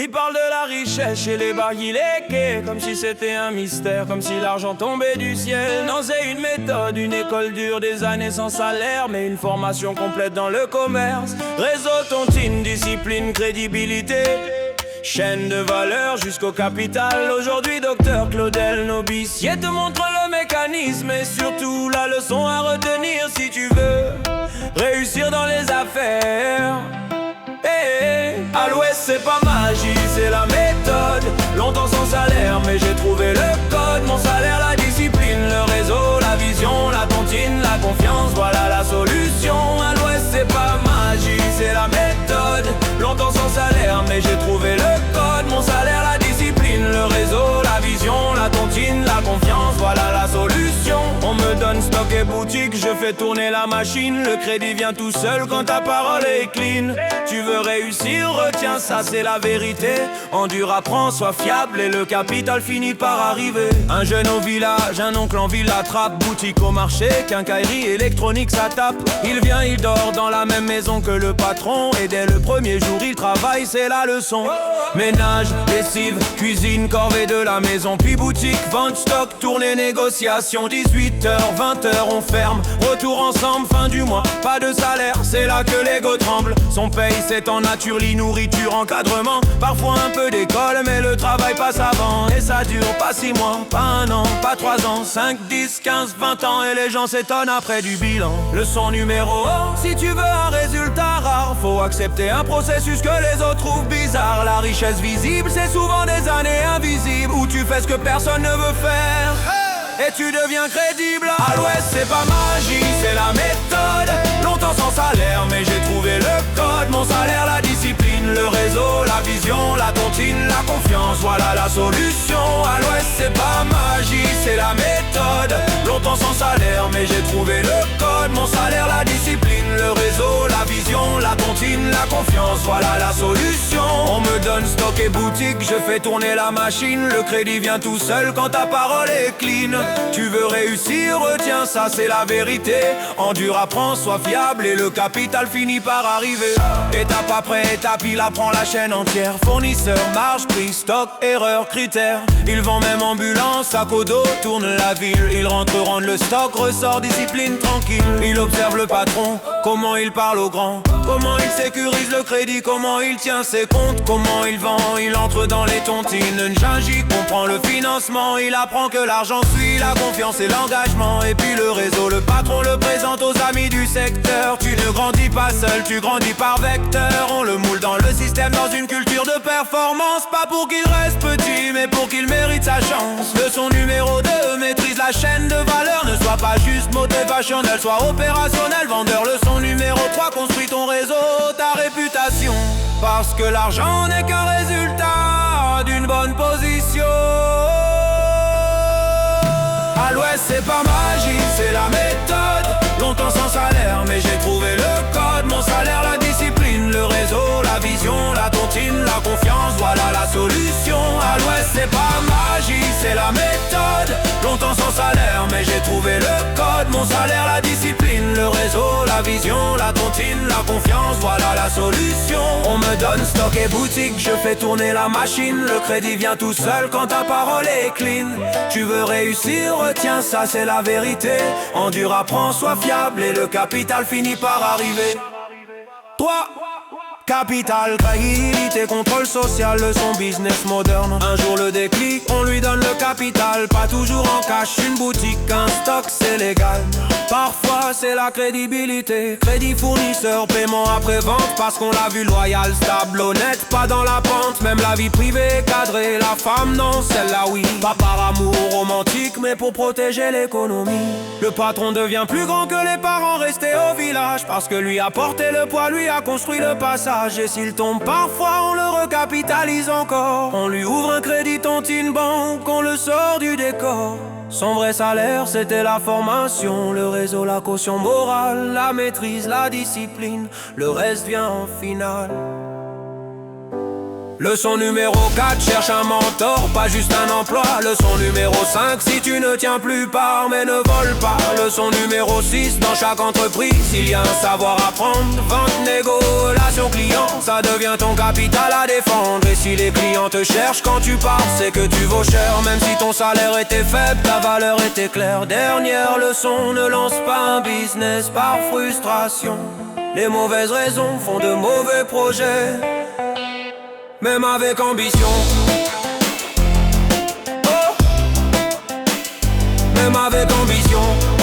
Il parle de la richesse chez les barguilékés, comme si c'était un mystère, comme si l'argent tombait du ciel. Non, c'est une méthode, une école dure, des années sans salaire, mais une formation complète dans le commerce. Réseau, tontine, discipline, crédibilité, chaîne de valeur jusqu'au capital. Aujourd'hui, docteur Claudel Nobicier te montre le mécanisme et surtout la leçon à retenir si tu veux réussir dans les affaires. À l'ouest c'est pas magie, c'est la méthode. Longtemps sans salaire mais j'ai trouvé le code. Mon salaire, la discipline, le réseau, la vision, la tontine, la confiance, voilà la solution. À l'ouest c'est pas magie, c'est la méthode. Longtemps sans salaire mais j'ai trouvé le code. Mon salaire, la discipline, le réseau, la vision, la tontine, la confiance, voilà la solution. On me donne stock et boutique, je fais tourner la machine. Le crédit vient tout seul quand ta parole est clean. Tu veux réussir, retiens ça, c'est la vérité. Endure, apprends, sois fiable et le capital finit par arriver. Un jeune au village, un oncle en ville attrape. Boutique au marché, quincaillerie, électronique, ça tape. Il vient, il dort dans la même maison que le patron. Et dès le premier jour, il travaille, c'est la leçon. Ménage, lessive, cuisine, corvée de la maison. Puis boutique, vente, stock, tournée, négociation. 18h, 20h, on ferme. Retour ensemble, fin du mois, pas de salaire. C'est là que l'ego tremble. Son paye, c'est en nature, lit, nourriture, encadrement. Parfois un peu d'école, mais le travail passe avant. Et ça dure pas 6 mois, pas 1 an, pas 3 ans, 5, 10, 15, 20 ans. Et les gens s'étonnent après du bilan. Leçon numéro 1, si tu veux un résultat rare, faut accepter un processus que les autres trouvent bizarre. La richesse visible, c'est souvent des années invisibles où tu fais ce que personne ne veut faire et tu deviens crédible. À l'ouest c'est pas magie, c'est la méthode. Longtemps sans salaire mais j'ai trouvé le code. Mon salaire, la discipline, le réseau, la vision, la tontine, la confiance, voilà la solution. À l'ouest c'est pas magie, c'est la méthode. Longtemps sans salaire mais j'ai trouvé le code. Mon salaire, la discipline, le réseau, la vision, la tontine, la confiance, voilà la solution. On me donne stock et boutique, je fais tourner la machine. Le crédit vient tout seul quand ta parole est clean. Tu veux réussir, retiens ça, c'est la vérité. Endure, apprends, sois fiable et le capital finit par arriver. Étape après étape, il apprend la chaîne entière. Fournisseur, marge, prix, stock, erreur, critères. Il vend même ambulance, sac au dos, tourne la ville. Il rentre, rendre le stock, ressort, discipline, tranquille. Il observe le patron, comment il parle au grand. Comment il sécurise le crédit, comment il tient ses comptes. Comment il vend, il entre dans les tontines. Njinji comprend le financement, il apprend que l'argent suit la confiance et l'engagement. Et puis le réseau, le patron le présente aux amis du secteur. Tu ne grandis pas seul, tu grandis par vecteur. On le moule dans le système, dans une culture de performance. Pas pour qu'il reste petit, mais pour qu'il mérite sa chance. Leçon numéro 2, maîtrise la chaîne de valeur. Ne sois pas juste motivationnel, sois opérationnel. Vendeur, leçon numéro 3, construis ton réseau, ta réputation. Parce que l'argent n'est qu'un résultat d'une bonne position. À l'ouest c'est pas magie, c'est la méthode. Longtemps sans salaire mais j'ai trouvé le code. Mon salaire, la discipline, le réseau, la vision, la tontine, la confiance, voilà la solution. À l'ouest c'est pas magie, c'est la méthode. Longtemps sans salaire mais j'ai trouvé le code. Mon salaire, la discipline, le réseau, la vision, la tontine, la confiance, voilà la solution. On me donne stock et boutique, je fais tourner la machine. Le crédit vient tout seul quand ta parole est clean. Tu veux réussir, retiens ça, c'est la vérité. Endure, apprends, sois fiable et le capital finit par arriver. 3. Capital, crédibilité, contrôle social, leçon business moderne. Un jour le déclic, on lui donne le capital. Pas toujours en cash, une boutique, un stock, c'est légal. Parfois c'est la crédibilité, crédit fournisseur, paiement après vente. Parce qu'on l'a vu loyal, stable, honnête, pas dans la pente. Même la vie privée, cadrée, la femme non, celle-là oui. Pas par amour romantique, mais pour protéger l'économie. Le patron devient plus grand que les parents restés au village. Parce que lui a porté le poids, lui a construit le passage. Et s'il tombe parfois, on le recapitalise encore. On lui ouvre un crédit, tontine banque, on le sort du décor. Son vrai salaire, c'était la formation, le réseau, la caution morale, la maîtrise, la discipline. Le reste vient en finale. Leçon numéro 4, cherche un mentor, pas juste un emploi. Leçon numéro 5, si tu ne tiens plus part, mais ne vole pas. Leçon numéro 6, dans chaque entreprise, il y a un savoir à prendre. Vente, négo, relation client, ça devient ton capital à défendre. Et si les clients te cherchent quand tu pars, c'est que tu vaux cher. Même si ton salaire était faible, ta valeur était claire. Dernière leçon, ne lance pas un business par frustration. Les mauvaises raisons font de mauvais projets, même avec ambition. Oh, même avec ambition.